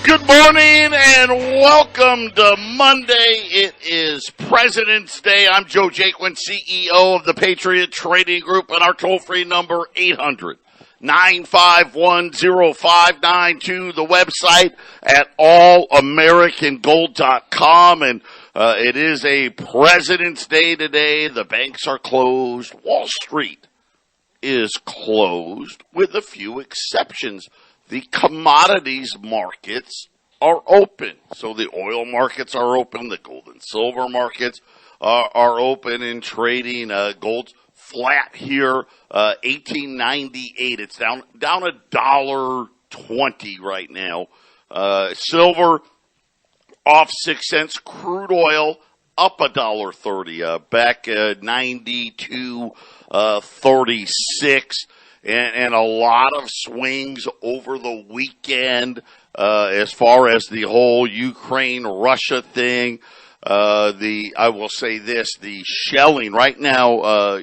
Good morning and welcome to Monday. It is President's Day. I'm Joe Jaquint, CEO of the Patriot Trading Group, and our toll-free number 800-951-0592. The website at allamericangold.com, and it is a President's Day today. The banks are closed. Wall Street is closed with a few exceptions. The commodities markets are open. So the oil markets are open. The gold and silver markets are open and trading. Gold's flat here, 1898. It's down $1.20 right now. Silver off 6 cents. Crude oil up $1.30. Back 92.36. And a lot of swings over the weekend as far as the whole Ukraine-Russia thing. I will say this, the shelling right now,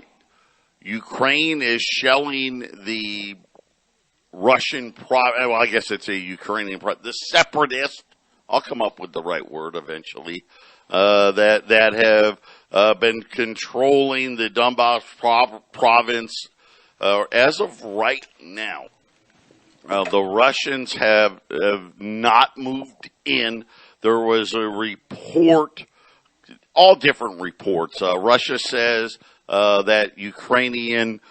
Ukraine is shelling the Russian, well, I guess it's a Ukrainian, the separatists, I'll come up with the right word eventually, that have been controlling the Donbass province. As of right now, the Russians have not moved in. There was a report, all different reports. Russia says that Ukrainian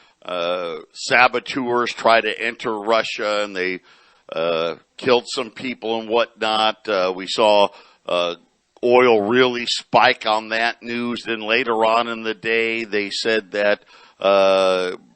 saboteurs try to enter Russia and they killed some people and whatnot. We saw oil really spike on that news. Then later on in the day, they said that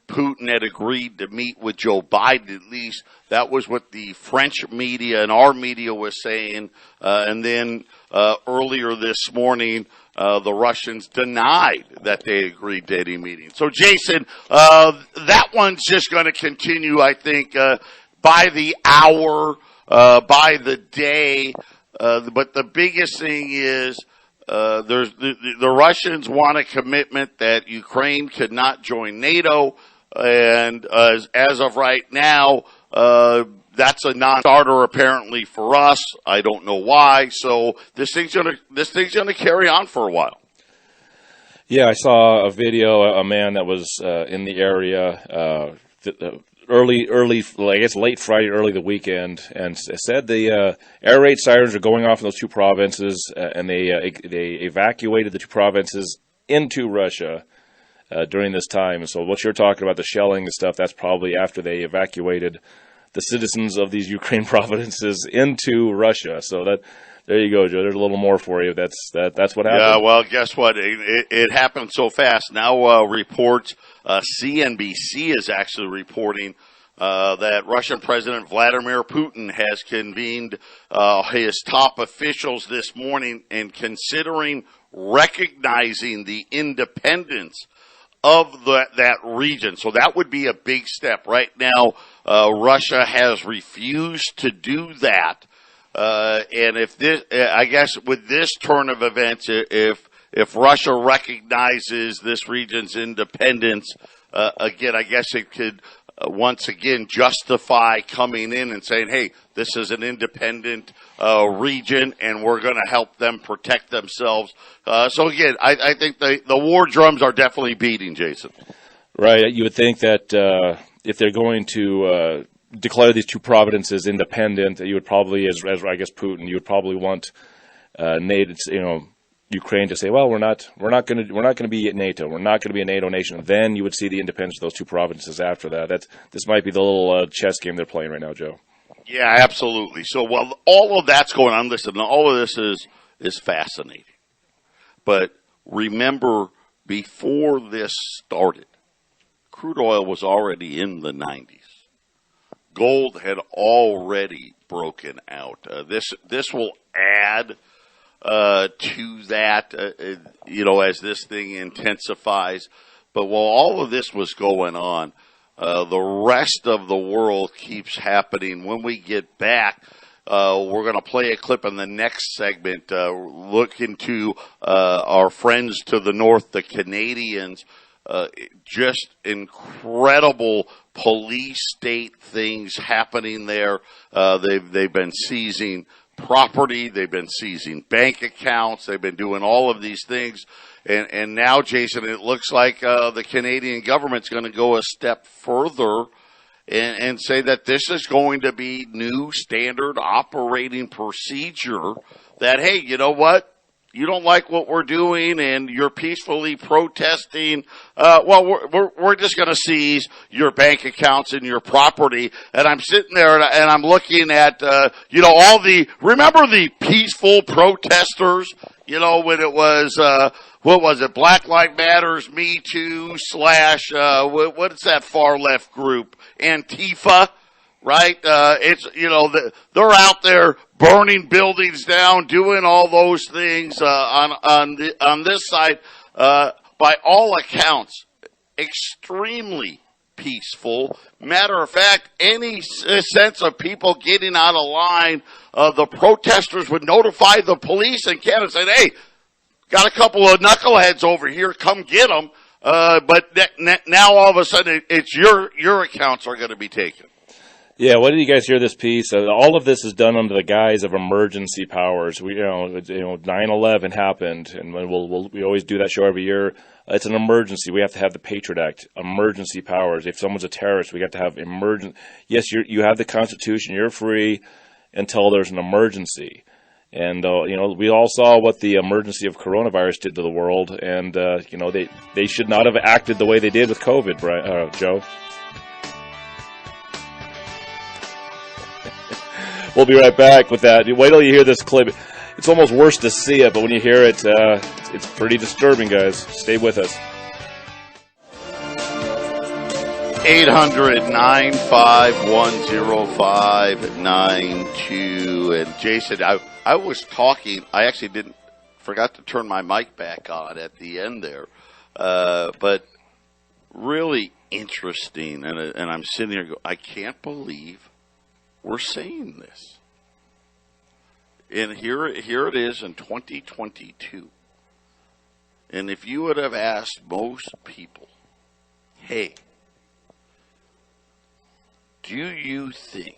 Putin had agreed to meet with Joe Biden. At least that was what the French media and our media was saying. And then earlier this morning, the Russians denied that they agreed to any meeting. So, Jason, that one's just going to continue, I think, by the hour, by the day. But the biggest thing is the Russians want a commitment that Ukraine could not join NATO. And as of right now, that's a non-starter apparently for us. I don't know why. So this thing's gonna carry on for a while. Yeah, I saw a video. A man that was in the area early, I guess late Friday, early the weekend, and said the air raid sirens are going off in those two provinces, and they evacuated the two provinces into Russia. During this time. So what you're talking about, the shelling and stuff, that's probably after they evacuated the citizens of these Ukraine provinces into Russia. So there you go, Joe. There's a little more for you. That's what happened. Yeah, well, guess what? It happened so fast. Now reports, CNBC is actually reporting that Russian President Vladimir Putin has convened his top officials this morning and considering recognizing the independence of that region. So that would be a big step. Right now, Russia has refused to do that. And if this, I guess with this turn of events, if Russia recognizes this region's independence, again, I guess it could once again justify coming in and saying, hey, this is an independent region and we're going to help them protect themselves. So again, I think the war drums are definitely beating, Jason. Right. You would think that if they're going to declare these two provinces independent, you would probably, as I guess Putin, you would probably want NATO, Ukraine to say, well, we're not going to be at NATO. We're not going to be a NATO nation. Then you would see the independence of those two provinces after that. This might be the little chess game they're playing right now, Joe. Yeah, absolutely. So while all of that's going on, listen, all of this is fascinating. But remember, before this started, crude oil was already in the 90s. Gold had already broken out. This will add to that, as this thing intensifies. But while all of this was going on, the rest of the world keeps happening. When we get back, we're going to play a clip in the next segment, look into our friends to the north, the Canadians. Just incredible police state things happening there. They've been seizing property. They've been seizing bank accounts. They've been doing all of these things. And now, Jason, it looks like the Canadian government's going to go a step further and say that this is going to be new standard operating procedure that, hey, you know what? You don't like what we're doing and you're peacefully protesting. We're just going to seize your bank accounts and your property. And I'm sitting there and I'm looking at, remember the peaceful protesters, when it was, what was it? Black Lives Matters, Me Too / what is that far left group? Antifa, right? They're out there burning buildings down, doing all those things on this side. By all accounts, extremely peaceful. Matter of fact, any sense of people getting out of line, the protesters would notify the police in Canada, saying, "Hey, got a couple of knuckleheads over here. Come get them." But now all of a sudden, it's your accounts are going to be taken. Yeah, what did you guys hear this piece? All of this is done under the guise of emergency powers. 9/11 happened, and we always do that show every year. It's an emergency. We have to have the Patriot Act, emergency powers. If someone's a terrorist, we got to have emergency. Yes, you have the Constitution. You're free until there's an emergency. And we all saw what the emergency of coronavirus did to the world, and they should not have acted the way they did with COVID, Joe. We'll be right back with that. Wait till you hear this clip. It's almost worse to see it, but when you hear it, it's pretty disturbing, guys. Stay with us. 800-951-0592. And Jason, I was talking. I actually forgot to turn my mic back on at the end there. But really interesting. And I'm sitting here going, I can't believe we're saying this. And here it is in 2022. And if you would have asked most people, hey, do you think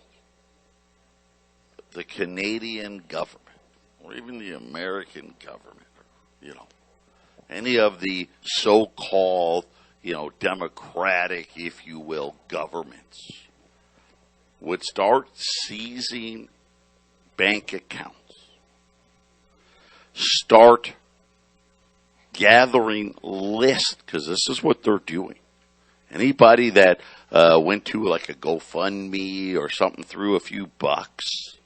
the Canadian government, or even the American government, any of the so-called, democratic, if you will, governments, would start seizing bank accounts, start gathering lists, because this is what they're doing. Anybody that went to like a GoFundMe or something, threw a few bucks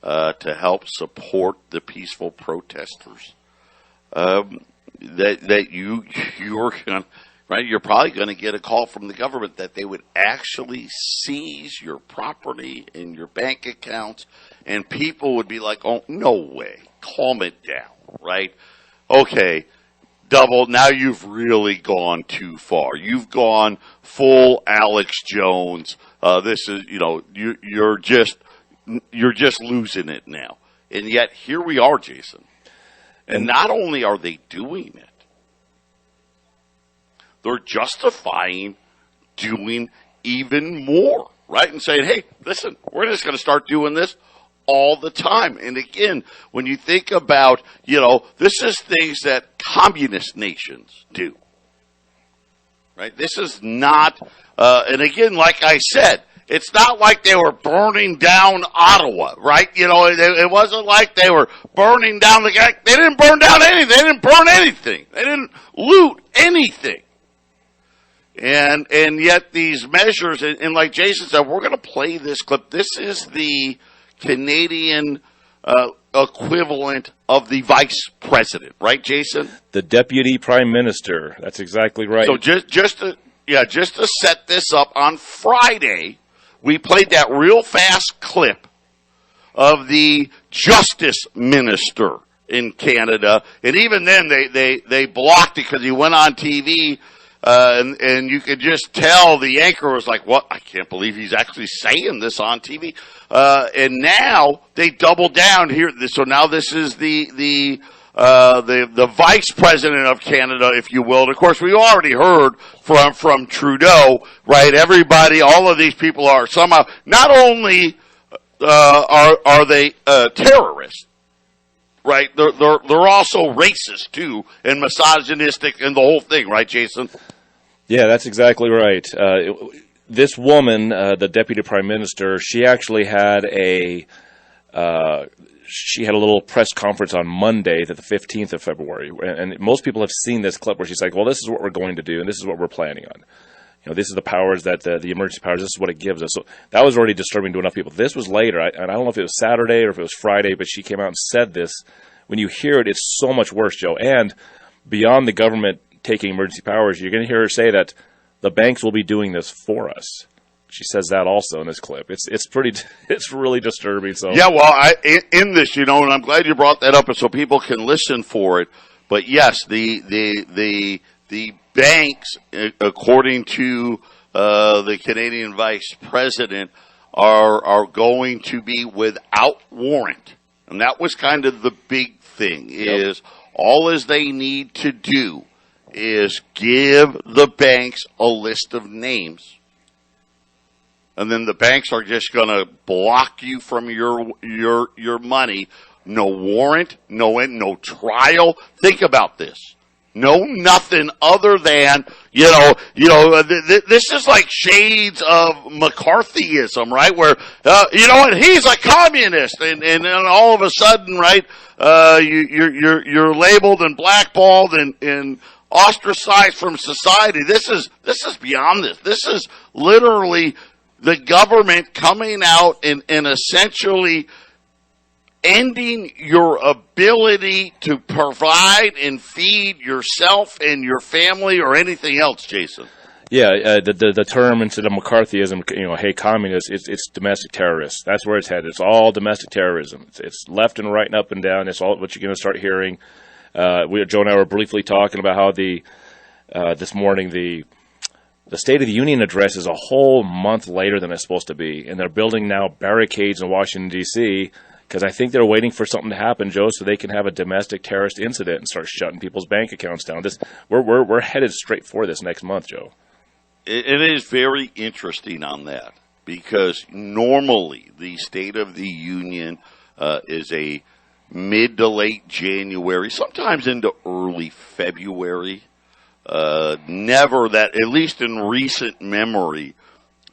to help support the peaceful protesters, you're probably going to get a call from the government that they would actually seize your property and your bank accounts, and people would be like, "Oh, no way, calm it down," right? Okay, double. Now you've really gone too far. You've gone full Alex Jones. This is, you're just losing it now. And yet here we are, Jason. And not only are they doing it, they're justifying doing even more, right? And saying, hey, listen, we're just going to start doing this all the time. And again, when you think about, this is things that communist nations do, right? This is not, and again, like I said, it's not like they were burning down Ottawa, right? It wasn't like they were burning down they didn't burn down anything. They didn't burn anything. They didn't loot anything. And yet these measures, and like Jason said, we're going to play this clip. This is the Canadian equivalent of the vice president, right, Jason? The deputy prime minister. That's exactly right. So just to set this up, on Friday, we played that real fast clip of the justice minister in Canada, and even then they blocked it because he went on TV. And you could just tell the anchor was like, "What? I can't believe he's actually saying this on TV." And now they double down here. So now this is the the vice president of Canada, if you will. And of course, we already heard from Trudeau, right? Everybody, all of these people are somehow not only are they terrorists, right? They're also racist too, and misogynistic, and the whole thing, right, Jason? Yeah, that's exactly right. This woman, the deputy prime minister, she actually had a little press conference on Monday, the 15th of February, and most people have seen this clip where she's like, "Well, this is what we're going to do, and this is what we're planning on. You know, this is the powers that the emergency powers. This is what it gives us." So that was already disturbing to enough people. This was later, and I don't know if it was Saturday or if it was Friday, but she came out and said this. When you hear it, it's so much worse, Joe. And beyond the government taking emergency powers, you're going to hear her say that the banks will be doing this for us. She says that also in this clip. It's really disturbing. So yeah, well, in this, and I'm glad you brought that up, so people can listen for it. But yes, the banks, according to the Canadian Vice President, are going to be without warrant, and that was kind of the big thing. Is all as they need to do is give the banks a list of names, and then the banks are just going to block you from your money. No warrant, no trial. Think about this. No, nothing other than, this is like shades of McCarthyism, right? Where, he's a communist, and then all of a sudden, right, you're labeled and blackballed and ostracized from society. This is beyond this. This is literally the government coming out and essentially ending your ability to provide and feed yourself and your family or anything else, Jason. Yeah, the term instead of McCarthyism, hey, communist, it's domestic terrorists. That's where it's headed. It's all domestic terrorism. It's left and right and up and down. It's all what you're going to start hearing. Joe and I were briefly talking about how this morning the State of the Union address is a whole month later than it's supposed to be, and they're building now barricades in Washington, D.C., because I think they're waiting for something to happen, Joe, so they can have a domestic terrorist incident and start shutting people's bank accounts down. We're headed straight for this next month, Joe. It is very interesting on that, because normally the State of the Union is a mid to late January, sometimes into early February. Never that, at least in recent memory,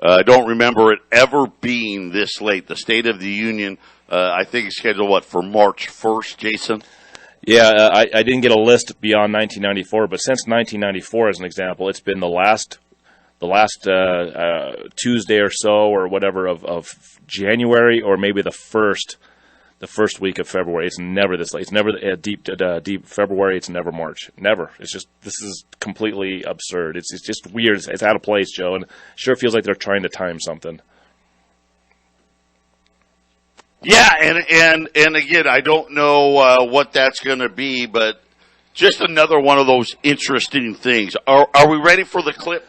I don't remember it ever being this late. The State of the Union, I think, is scheduled, for March 1st, Jason? Yeah, I didn't get a list beyond 1994, but since 1994, as an example, it's been the last Tuesday or so or whatever of January, or maybe the first week of February. It's never this late. It's never deep February. It's never March. Never. It's just, this is completely absurd. It's just weird. It's out of place, Joe, and it sure feels like they're trying to time something. Yeah, and again, I don't know what that's going to be, but just another one of those interesting things. Are we ready for the clip?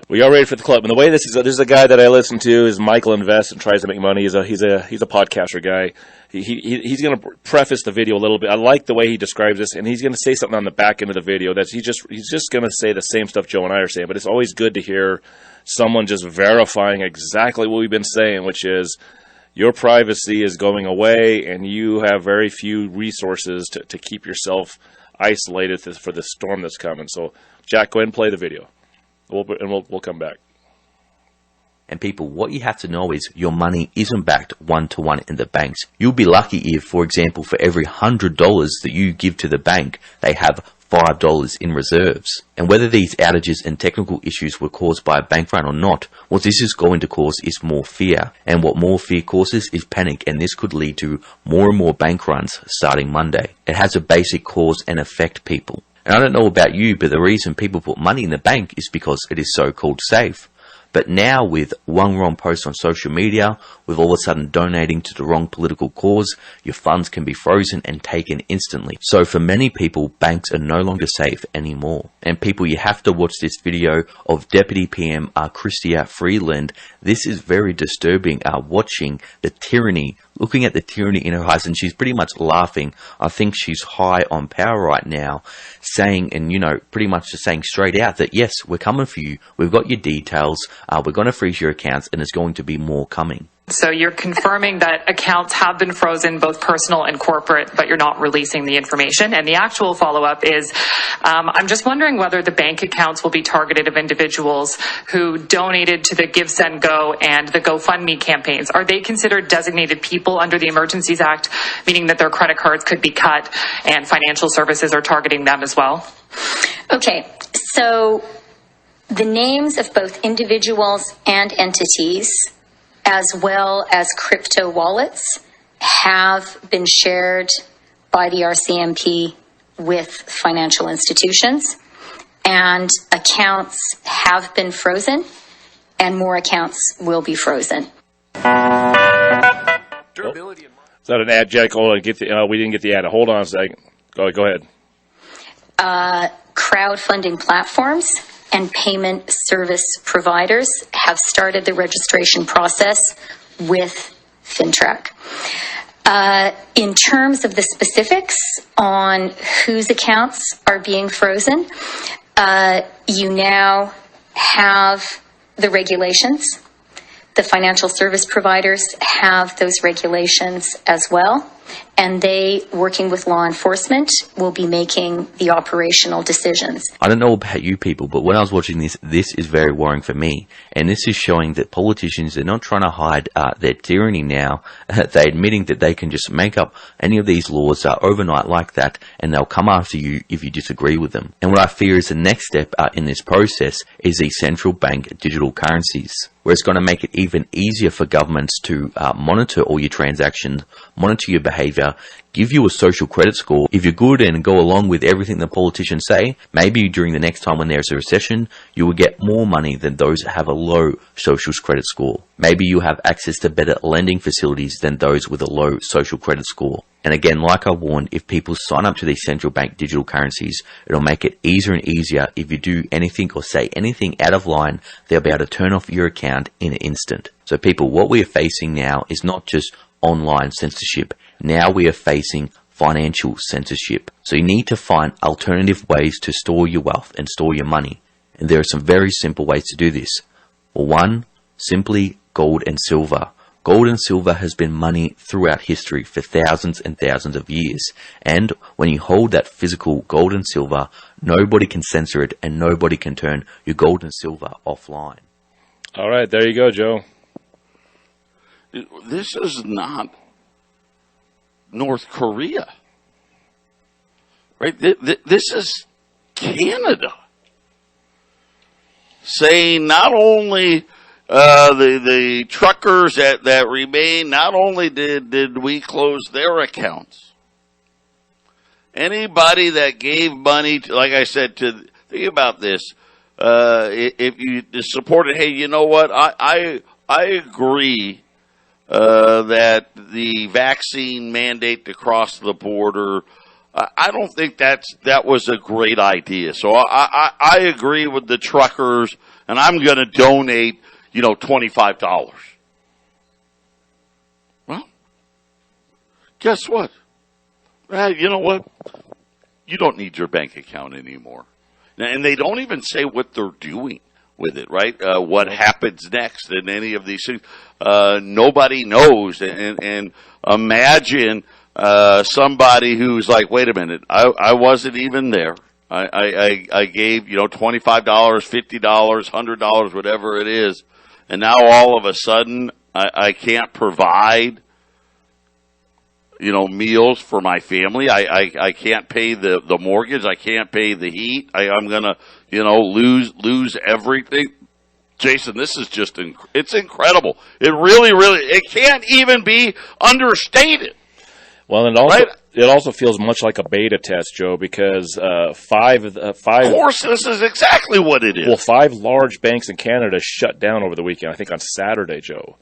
We are ready for the clip. And the way this is a guy that I listen to is Michael Invest and tries to make money. He's a podcaster guy. He's going to preface the video a little bit. I like the way he describes this, and he's going to say something on the back end of the video that he's just going to say the same stuff Joe and I are saying. But it's always good to hear someone just verifying exactly what we've been saying, which is your privacy is going away, and you have very few resources to keep yourself isolated for the storm that's coming. So, Jack, go ahead and play the video. We'll come back. And people, what you have to know is your money isn't backed one-to-one in the banks. You'll be lucky if, for example, for every $100 that you give to the bank, they have $5 in reserves. And whether these outages and technical issues were caused by a bank run or not, what this is going to cause is more fear. And what more fear causes is panic, and this could lead to more and more bank runs starting Monday. It has a basic cause and effect, people. And I don't know about you, but the reason people put money in the bank is because it is so-called safe. But now with one wrong post on social media, with all of a sudden donating to the wrong political cause, your funds can be frozen and taken instantly. So for many people, banks are no longer safe anymore. And people, you have to watch this video of Deputy PM Chrystia Freeland. This is very disturbing, watching the tyranny looking at the tyranny in her eyes, and she's pretty much laughing. I think she's high on power right now, saying, and pretty much just saying straight out that yes, we're coming for you. We've got your details. We're going to freeze your accounts, and there's going to be more coming. So you're confirming that accounts have been frozen, both personal and corporate, but you're not releasing the information. And the actual follow-up is, I'm just wondering whether the bank accounts will be targeted of individuals who donated to the Give, Send, Go and the GoFundMe campaigns. Are they considered designated people under the Emergencies Act, meaning that their credit cards could be cut and financial services are targeting them as well? Okay, so the names of both individuals and entities, as well as crypto wallets, have been shared by the RCMP with financial institutions, and accounts have been frozen, and more accounts will be frozen. Is that an ad, Jack? Hold on, we didn't get the ad. Hold on a second. Go ahead. Crowdfunding platforms and payment service providers have started the registration process with FinTrack. In terms of the specifics on whose accounts are being frozen, you now have the regulations. The financial service providers have those regulations as well, and they, working with law enforcement, will be making the operational decisions. I don't know about you people, but when I was watching this is very worrying for me. And this is showing that politicians, they're not trying to hide their tyranny now. They're admitting that they can just make up any of these laws overnight like that, and they'll come after you if you disagree with them. And what I fear is the next step in this process is the central bank digital currencies, where it's going to make it even easier for governments to monitor all your transactions, monitor your behavior, give you a social credit score. If you're good and go along with everything the politicians say, maybe during the next time when there's a recession, you will get more money than those that have a low social credit score. Maybe you have access to better lending facilities than those with a low social credit score. And again, like I warned, if people sign up to these central bank digital currencies, it'll make it easier and easier. If you do anything or say anything out of line, they'll be able to turn off your account in an instant. So people, what we are facing now is not just online censorship. Now we are facing financial censorship. So you need to find alternative ways to store your wealth and store your money. And there are some very simple ways to do this. Well, one, simply gold and silver. Gold and silver has been money throughout history for thousands and thousands of years. And when you hold that physical gold and silver, nobody can censor it and nobody can turn your gold and silver offline. All right, there you go, Joe. This is not North Korea, right? This is Canada saying not only the truckers that remain, not only did we close their accounts, anybody that gave money to, like I said, think about this, if you supported, hey, you know what, I agree that the vaccine mandate to cross the border, I don't think that was a great idea. So I agree with the truckers, and I'm going to donate, $25. Well, guess what? You know what? You don't need your bank account anymore. And they don't even say what they're doing with it, right? What happens next in any of these things. Nobody knows. And imagine somebody who's like, wait a minute, I wasn't even there. I gave, $25, $50, $100, whatever it is. And now all of a sudden I can't provide, meals for my family. I can't pay the mortgage. I can't pay the heat. I'm going to, lose everything. Jason, this is just, it's incredible. It really, it can't even be understated. Well, and also, right? It also feels much like a beta test, Joe, because five. Of course, this is exactly what it is. Well, 5 large banks in Canada shut down over the weekend. I think on Saturday, Joe,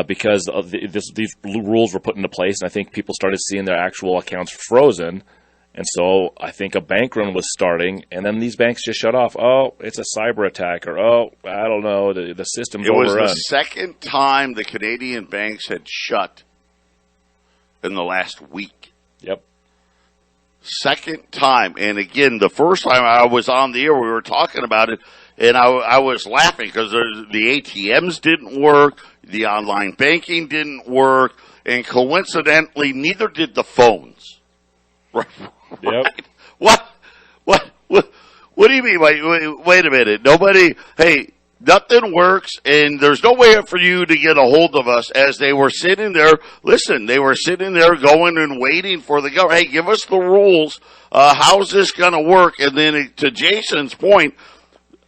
because of these rules were put into place, and I think people started seeing their actual accounts frozen, and so I think a bank run was starting, and then these banks just shut off. Oh, it's a cyber attack, or I don't know, the system's overrun. It was the second time the Canadian banks had shut in the last week. Yep. Second time. And again, the first time I was on the air, we were talking about it, and I was laughing because the ATMs didn't work, the online banking didn't work, and coincidentally, neither did the phones. Right? Yep. What do you mean? Wait a minute. Nothing works, and there's no way for you to get a hold of us. As they were sitting there, they were sitting there going and waiting for the government. Hey, give us the rules. How's this going to work? And then to Jason's point,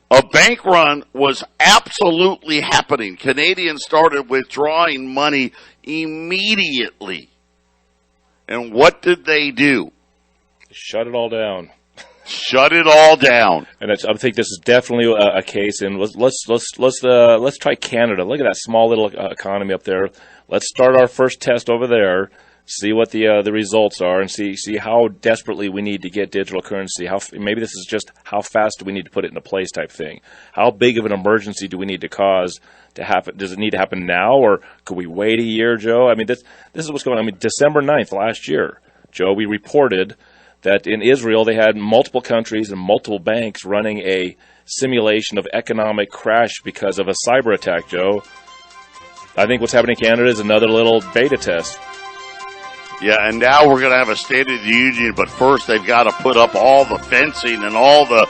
a bank run was absolutely happening. Canadians started withdrawing money immediately. And what did they do? Shut it all down. Shut it all down. And I think this is definitely a case. And let's try Canada. Look at that small little economy up there. Let's start our first test over there. See what the results are, and see how desperately we need to get digital currency. Maybe this is just how fast do we need to put it into place type thing. How big of an emergency do we need to cause to happen? Does it need to happen now, or could we wait a year, Joe? I mean, this is what's going on. I mean, December 9th last year, Joe, we reported that in Israel they had multiple countries and multiple banks running a simulation of economic crash because of a cyber attack, Joe. I think what's happening in Canada is another little beta test. Yeah, and now we're going to have a State of the Union, but first they've got to put up all the fencing and all the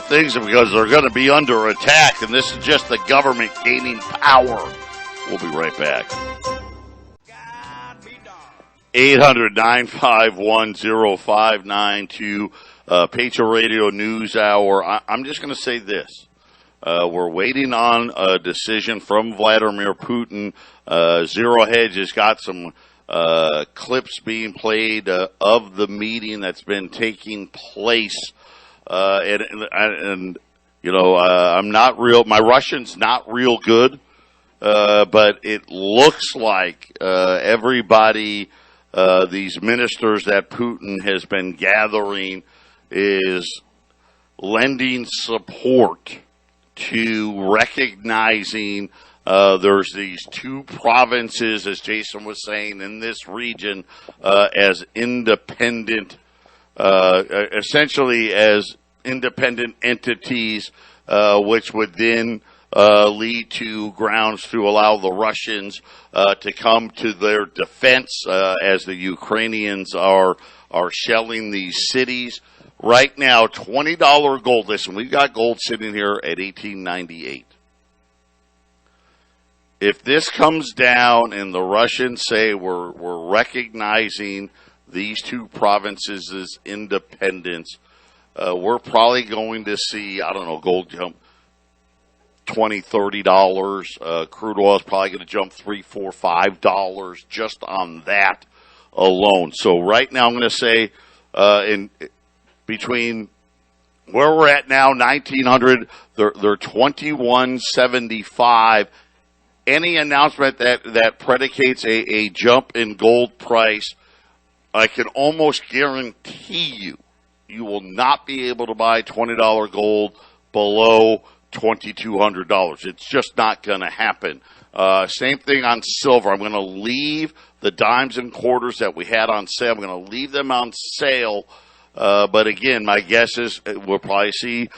things because they're going to be under attack, and this is just the government gaining power. We'll be right back. 800-951-0592, Patriot Radio News Hour. I'm just going to say this. We're waiting on a decision from Vladimir Putin. Zero Hedge has got some clips being played of the meeting that's been taking place. I'm not real. My Russian's not real good, but it looks like everybody, these ministers that Putin has been gathering, is lending support to recognizing there's these two provinces, as Jason was saying, in this region as independent, essentially as independent entities, which would then lead to grounds to allow the Russians to come to their defense as the Ukrainians are shelling these cities. Right now, $20 gold. Listen, we've got gold sitting here at $18.98. If this comes down and the Russians say we're recognizing these two provinces as independence, we're probably going to see, gold jump $20, $30. Crude oil is probably going to jump $3, $4, $5 just on that alone. So right now I'm going to say between where we're at now, 1900, they're 21.75. Any announcement that predicates a jump in gold price, I can almost guarantee you will not be able to buy $20 gold below $2,200. It's just not going to happen. Same thing on silver. I'm going to leave the dimes and quarters that we had on sale. I'm going to leave them on sale. But again, my guess is we'll probably see,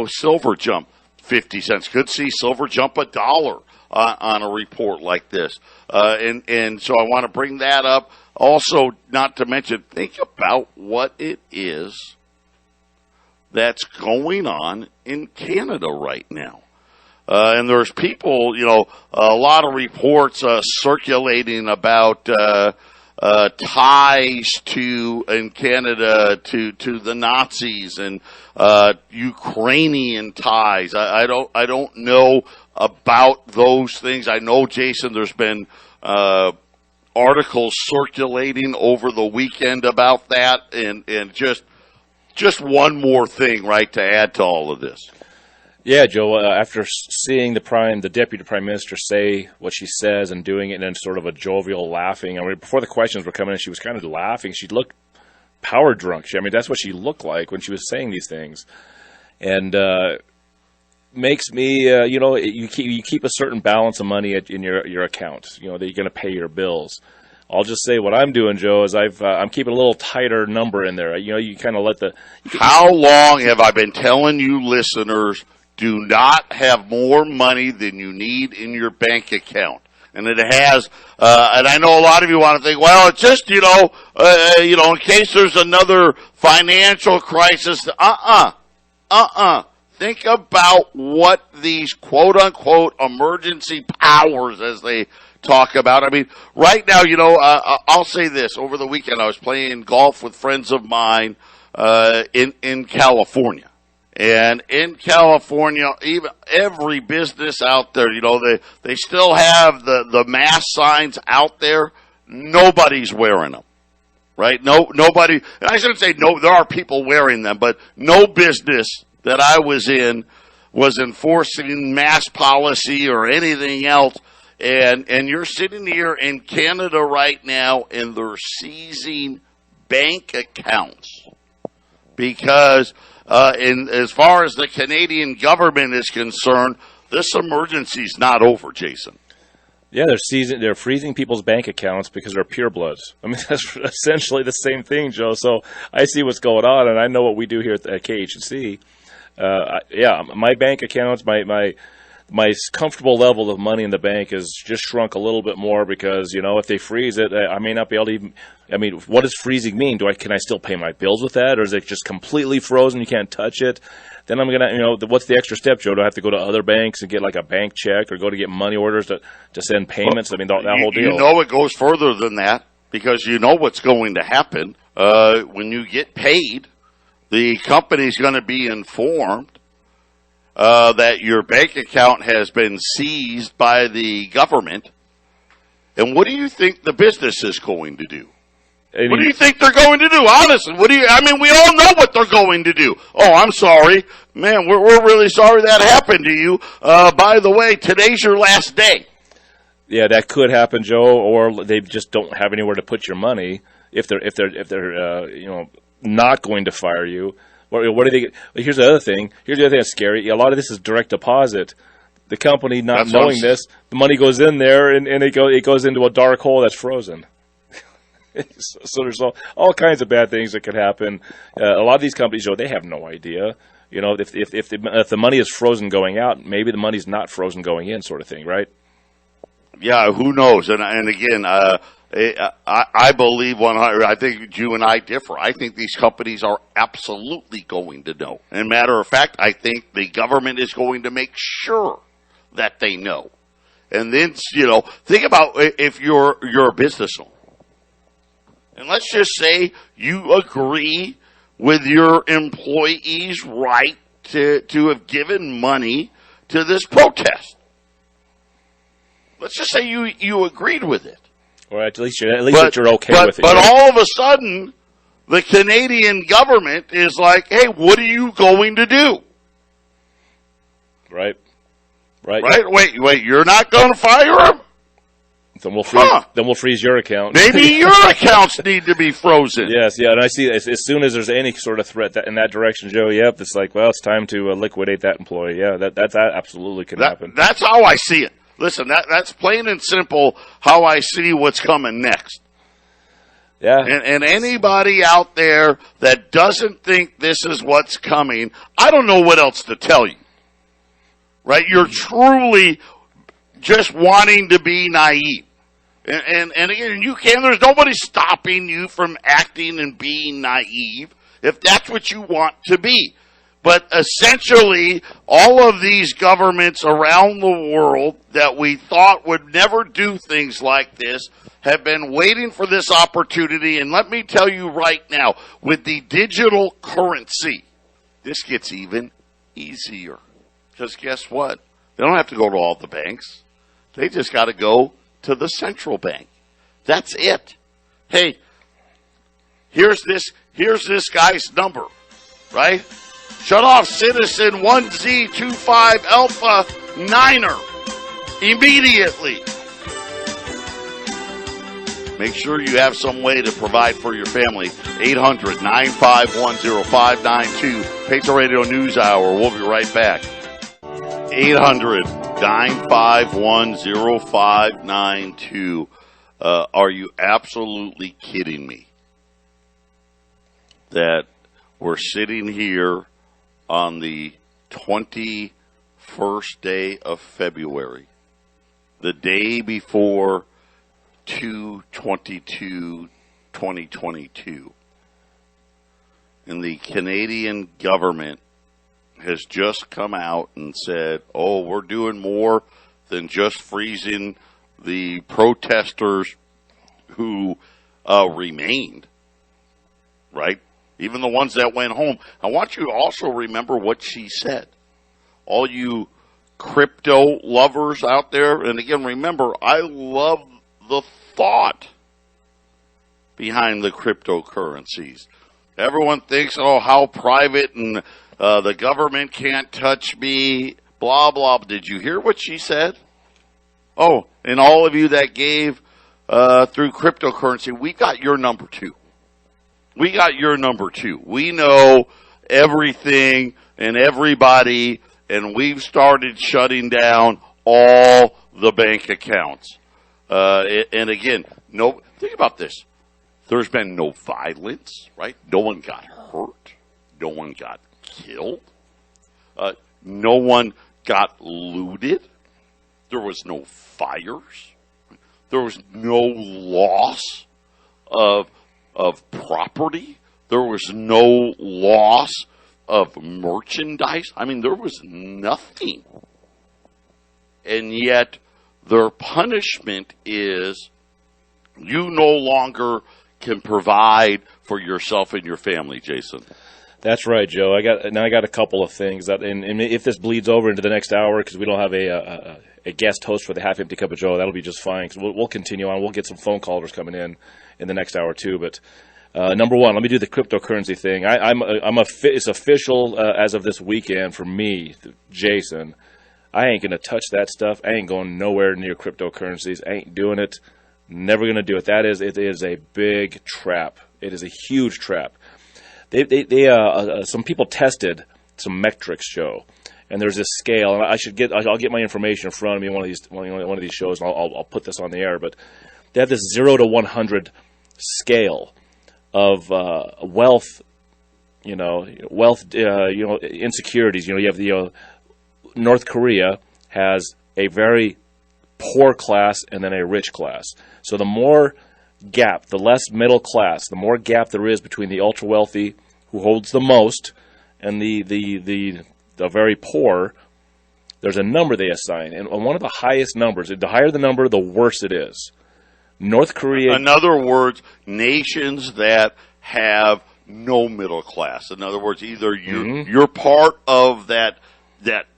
silver jump 50 cents. Could see silver jump $1 on a report like this. And so I want to bring that up. Also, not to mention, think about what it is that's going on in Canada right now. And there's people, a lot of reports circulating about ties in Canada to the Nazis and Ukrainian ties. I don't know about those things. I know, Jason, there's been articles circulating over the weekend about that, and just one more thing, right, to add to all of this. Yeah, Joe, after seeing the Deputy Prime Minister say what she says and doing it in sort of a jovial laughing, before the questions were coming in, she was kind of laughing. She looked power drunk. That's what she looked like when she was saying these things. And makes me, you keep a certain balance of money in your account, that you're going to pay your bills. I'll just say what I'm doing, Joe, is I'm keeping a little tighter number in there. You kind of let the. How long have I been telling you, listeners, do not have more money than you need in your bank account? And it has, and I know a lot of you want to think, well, it's just, in case there's another financial crisis. Think about what these quote unquote emergency powers, as they talk about. I mean, right now, I'll say this. Over the weekend, I was playing golf with friends of mine, in California. And in California, even every business out there, they still have the mask signs out there. Nobody's wearing them, right? Nobody. And I shouldn't say no. There are people wearing them, but no business that I was in was enforcing mask policy or anything else. And you're sitting here in Canada right now, and they're seizing bank accounts because. As far as the Canadian government is concerned, this emergency's not over, Jason. Yeah, they're freezing people's bank accounts because they're purebloods. I mean, that's essentially the same thing, Joe. So I see what's going on, and I know what we do here at KHC. My bank accounts, my comfortable level of money in the bank has just shrunk a little bit more because, if they freeze it, I may not be able to even. I mean, what does freezing mean? Can I still pay my bills with that, or is it just completely frozen? You can't touch it. Then I'm gonna, what's the extra step, Joe? Do I have to go to other banks and get like a bank check, or go to get money orders to send payments? I mean, that whole deal. It goes further than that because you know what's going to happen when you get paid. The company's going to be informed that your bank account has been seized by the government. And what do you think the business is going to do? What do you think they're going to do? Honestly, we all know what they're going to do. Oh, I'm sorry. Man, we're really sorry that happened to you. By the way, today's your last day. Yeah, that could happen, Joe, or they just don't have anywhere to put your money if they're not going to fire you. What do they get? Here's the other thing. Here's the other thing that's scary. A lot of this is direct deposit. The company not knowing this, the money goes in there and it goes into a dark hole that's frozen. So there's all kinds of bad things that could happen. A lot of these companies, Joe, they have no idea. If the money is frozen going out, maybe the money's not frozen going in, sort of thing, right? Yeah, who knows? And again, I believe 100. I think you and I differ. I think these companies are absolutely going to know. And matter of fact, I think the government is going to make sure that they know. And then, think about if you're a business owner. And let's just say you agree with your employees' right to have given money to this protest. Let's just say you agreed with it. Or at least you're okay with it. But all of a sudden, the Canadian government is like, hey, what are you going to do? Right. Wait, you're not going to fire him? Then we'll freeze your account. Maybe your accounts need to be frozen. Yes, yeah, and I see as soon as there's any sort of threat in that direction, Joe, yep, it's like, well, it's time to liquidate that employee. Yeah, that absolutely can happen. That's how I see it. Listen, that's plain and simple how I see what's coming next. Yeah. And anybody out there that doesn't think this is what's coming, I don't know what else to tell you. Right? You're truly just wanting to be naive. And again, there's nobody stopping you from acting and being naive if that's what you want to be. But essentially, all of these governments around the world that we thought would never do things like this have been waiting for this opportunity. And let me tell you right now, with the digital currency, this gets even easier. Because guess what? They don't have to go to all the banks. They just got to go to the central bank. That's it. Hey, here's this guy's number, right? Shut off Citizen 1Z25 Alpha 9er immediately. Make sure you have some way to provide for your family. 800-951-0592. Patriot Radio News Hour. We'll be right back. 800-951-0592. Are you absolutely kidding me that we're sitting here on the 21st day of February, the day before 2/22/2022, and the Canadian government has just come out and said, oh, we're doing more than just freezing the protesters who remained, right? Even the ones that went home. I want you to also remember what she said. All you crypto lovers out there, and again, remember, I love the thought behind the cryptocurrencies. Everyone thinks, oh, how private, and the government can't touch me, blah, blah. Did you hear what she said? Oh, and all of you that gave through cryptocurrency, we got your number too. We got your number too. We know everything and everybody, and we've started shutting down all the bank accounts. And again, think about this. There's been no violence, right? No one got hurt. No one got killed. No one got looted. There was no fires. There was no loss of property. There was no loss of merchandise. I mean, there was nothing. And yet, their punishment is you no longer can provide for yourself and your family, Jason. That's right, Joe. I got a couple of things that, and if this bleeds over into the next hour, because we don't have a guest host for the Half Empty Cup of Joe, that'll be just fine. Because we'll continue on. We'll get some phone callers coming in the next hour too. But number one, let me do the cryptocurrency thing. It's official as of this weekend for me, Jason. I ain't gonna touch that stuff. I ain't going nowhere near cryptocurrencies. I ain't doing it. Never gonna do it. It is a big trap. It is a huge trap. Some people tested some metrics, Joe, and there's this scale, and I'll get my information in front of me one of these shows, and I'll put this on the air. But they have this 0 to 100 scale of wealth, insecurities. You have the North Korea has a very poor class and then a rich class. So the more gap, the less middle class, the more gap there is between the ultra wealthy, who holds the most, and the very poor, there's a number they assign. And one of the highest numbers, the higher the number, the worse it is. North Korea... In other words, nations that have no middle class. In other words, either you're part of that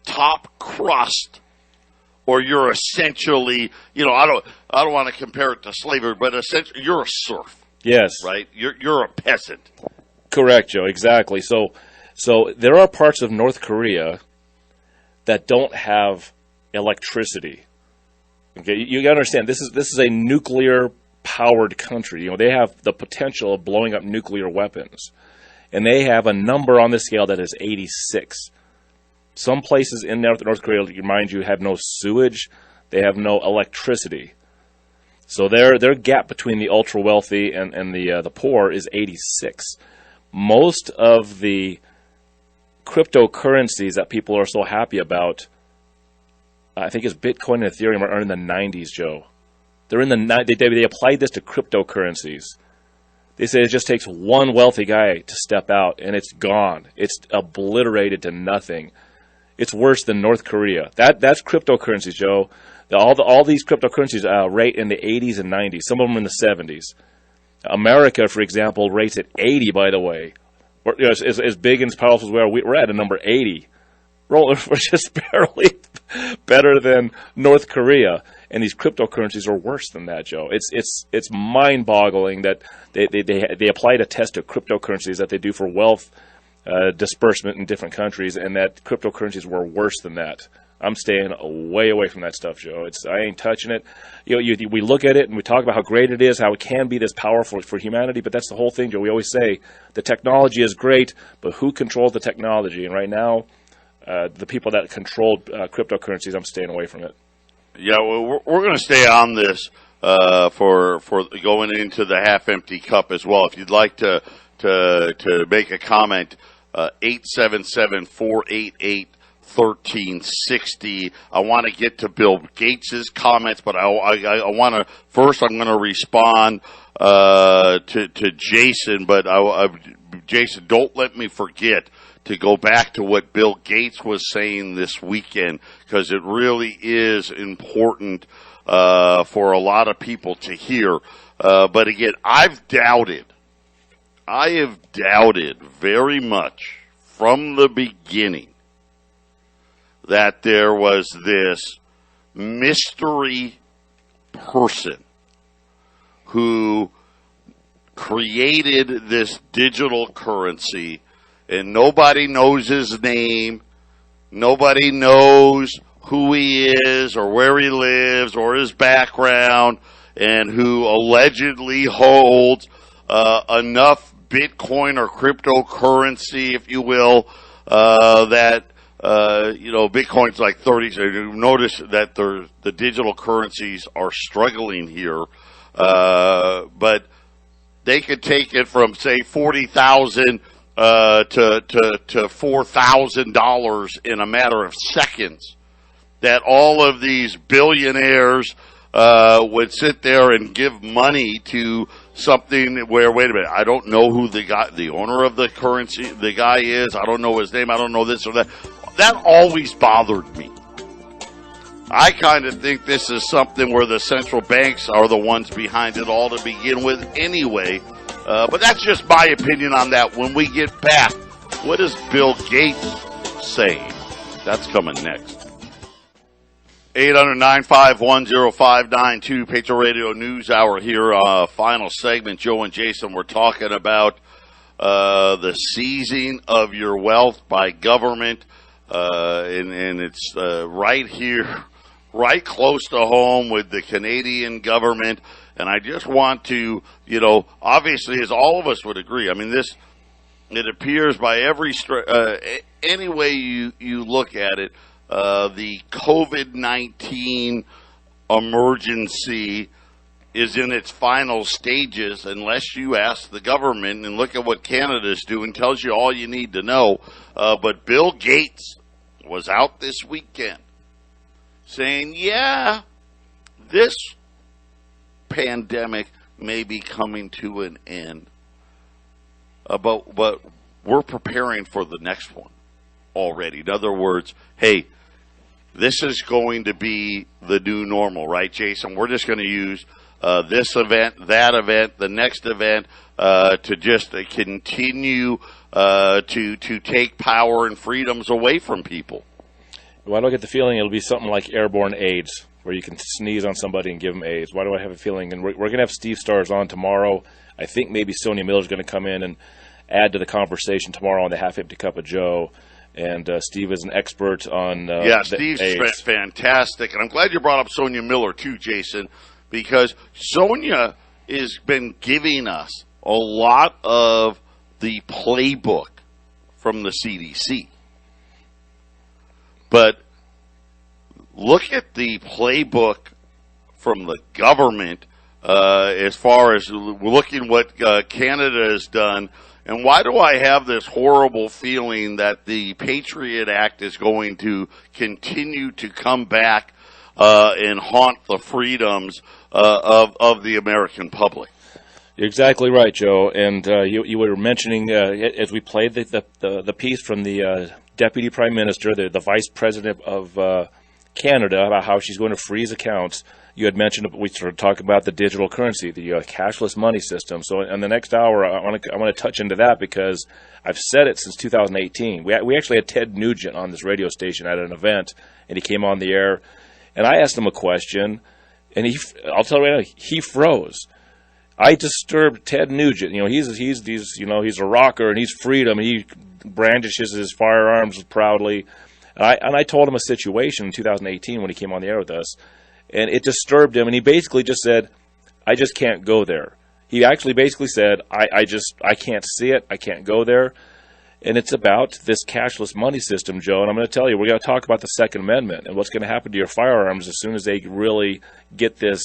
top crust, or you're essentially, I don't want to compare it to slavery, but essentially you're a serf. Yes. Right? You're a peasant. Correct, Joe. Exactly. So there are parts of North Korea that don't have electricity. Okay, you got to understand this is a nuclear powered country. They have the potential of blowing up nuclear weapons, and they have a number on the scale that is 86. Some places in North Korea, remind you, have no sewage. They have no electricity. So their gap between the ultra wealthy and the poor is 86. Most of the cryptocurrencies that people are so happy about, I think, is Bitcoin and Ethereum, are in the 90s, Joe. They're in they applied this to cryptocurrencies. They say it just takes one wealthy guy to step out, and it's gone. It's obliterated to nothing. It's worse than North Korea. That's cryptocurrencies, Joe. All these cryptocurrencies rate in the 80s and 90s. Some of them in the 70s. America, for example, rates at 80. By the way, as big and as powerful as we're at a number 80. We're just barely better than North Korea, and these cryptocurrencies are worse than that, Joe. It's mind-boggling that they applied a test to cryptocurrencies that they do for wealth disbursement in different countries, and that cryptocurrencies were worse than that. I'm staying way away from that stuff, Joe. I ain't touching it. We look at it and we talk about how great it is, how it can be this powerful for humanity, but that's the whole thing, Joe. We always say the technology is great, but who controls the technology? And right now, the people that control cryptocurrencies, I'm staying away from it. Yeah, well, we're going to stay on this for going into the half-empty cup as well. If you'd like to make a comment, 877-488-1360. I want to get to Bill Gates's comments, but I want to first. I'm going to respond to Jason, but Jason, don't let me forget to go back to what Bill Gates was saying this weekend, because it really is important for a lot of people to hear. But again, I have doubted very much from the beginning that there was this mystery person who created this digital currency, and nobody knows his name, nobody knows who he is or where he lives or his background, and who allegedly holds enough Bitcoin or cryptocurrency, if you will, that Bitcoin's like 30. So you notice that the digital currencies are struggling here, but they could take it from, say, $40,000 to $4,000 in a matter of seconds. That all of these billionaires would sit there and give money to something where, wait a minute, I don't know who the owner of the currency, the guy is. I don't know his name. I don't know this or that. That always bothered me. I kind of think this is something where the central banks are the ones behind it all to begin with anyway. But that's just my opinion on that. When we get back, what is Bill Gates saying? That's coming next. 800-951-0592, Patriot Radio News Hour here. Final segment. Joe and Jason, we're talking about the seizing of your wealth by government. And it's right here, right close to home with the Canadian government. And I just want to, obviously, as all of us would agree, I mean, it appears by any way you look at it, the COVID-19 emergency is in its final stages, unless you ask the government, and look at what Canada's doing, tells you all you need to know. But Bill Gates was out this weekend saying, yeah, this pandemic may be coming to an end, but we're preparing for the next one already. In other words, hey, this is going to be the new normal, right, Jason? We're just going to use this event, that event, the next event to just continue to take power and freedoms away from people. Well, I don't get the feeling it'll be something like airborne AIDS, where you can sneeze on somebody and give them AIDS. Why do I have a feeling? And we're going to have Steve Stars on tomorrow. I think maybe Sonia Miller's going to come in and add to the conversation tomorrow on the Half Empty Cup of Joe. And Steve is an expert on Steve's AIDS. Fantastic. And I'm glad you brought up Sonia Miller, too, Jason, because Sonia has been giving us a lot of the playbook from the CDC. But look at the playbook from the government as far as looking what Canada has done. And why do I have this horrible feeling that the Patriot Act is going to continue to come back and haunt the freedoms of the American public? You're exactly right, Joe. And you were mentioning, as we played the piece from the Deputy Prime Minister, the Vice President of Canada, about how she's going to freeze accounts. You had mentioned, we started talking about the digital currency, the cashless money system. So in the next hour, I want to touch into that, because I've said it since 2018. We actually had Ted Nugent on this radio station at an event, and he came on the air, and I asked him a question, and I'll tell you right now, he froze. I disturbed Ted Nugent. He's a rocker, and he's freedom, and he brandishes his firearms proudly. And I told him a situation in 2018 when he came on the air with us, and it disturbed him, and he basically just said, I just can't go there. He actually basically said, I can't see it, I can't go there. And it's about this cashless money system, Joe, and I'm going to tell you, we're going to talk about the Second Amendment and what's going to happen to your firearms as soon as they really get this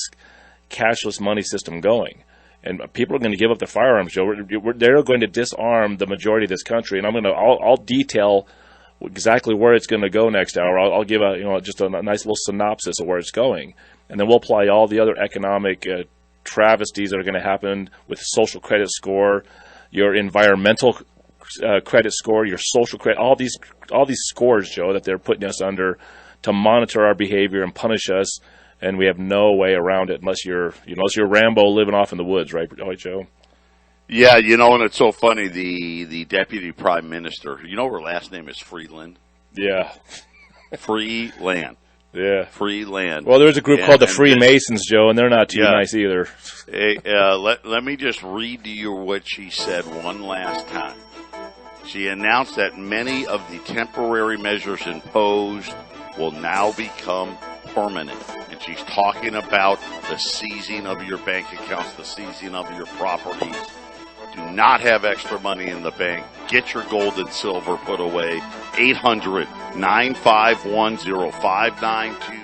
cashless money system going. And people are going to give up their firearms, Joe. They're going to disarm the majority of this country. And I'll detail exactly where it's going to go next hour. I'll give just a nice little synopsis of where it's going. And then we'll apply all the other economic travesties that are going to happen with social credit score, your environmental credit score, your social credit, all these scores, Joe, that they're putting us under to monitor our behavior and punish us, and we have no way around it unless you're Rambo living off in the woods, right, Joe? Yeah, and it's so funny. The deputy prime minister, her last name is Freeland. Yeah, Freeland. Yeah, Freeland. Well, there's a group called the Freemasons, Joe, and they're not too nice either. Hey, let me just read to you what she said one last time. She announced that many of the temporary measures imposed will now become permanent. And she's talking about the seizing of your bank accounts, the seizing of your properties. Do not have extra money in the bank. Get your gold and silver put away. 800-951-0592.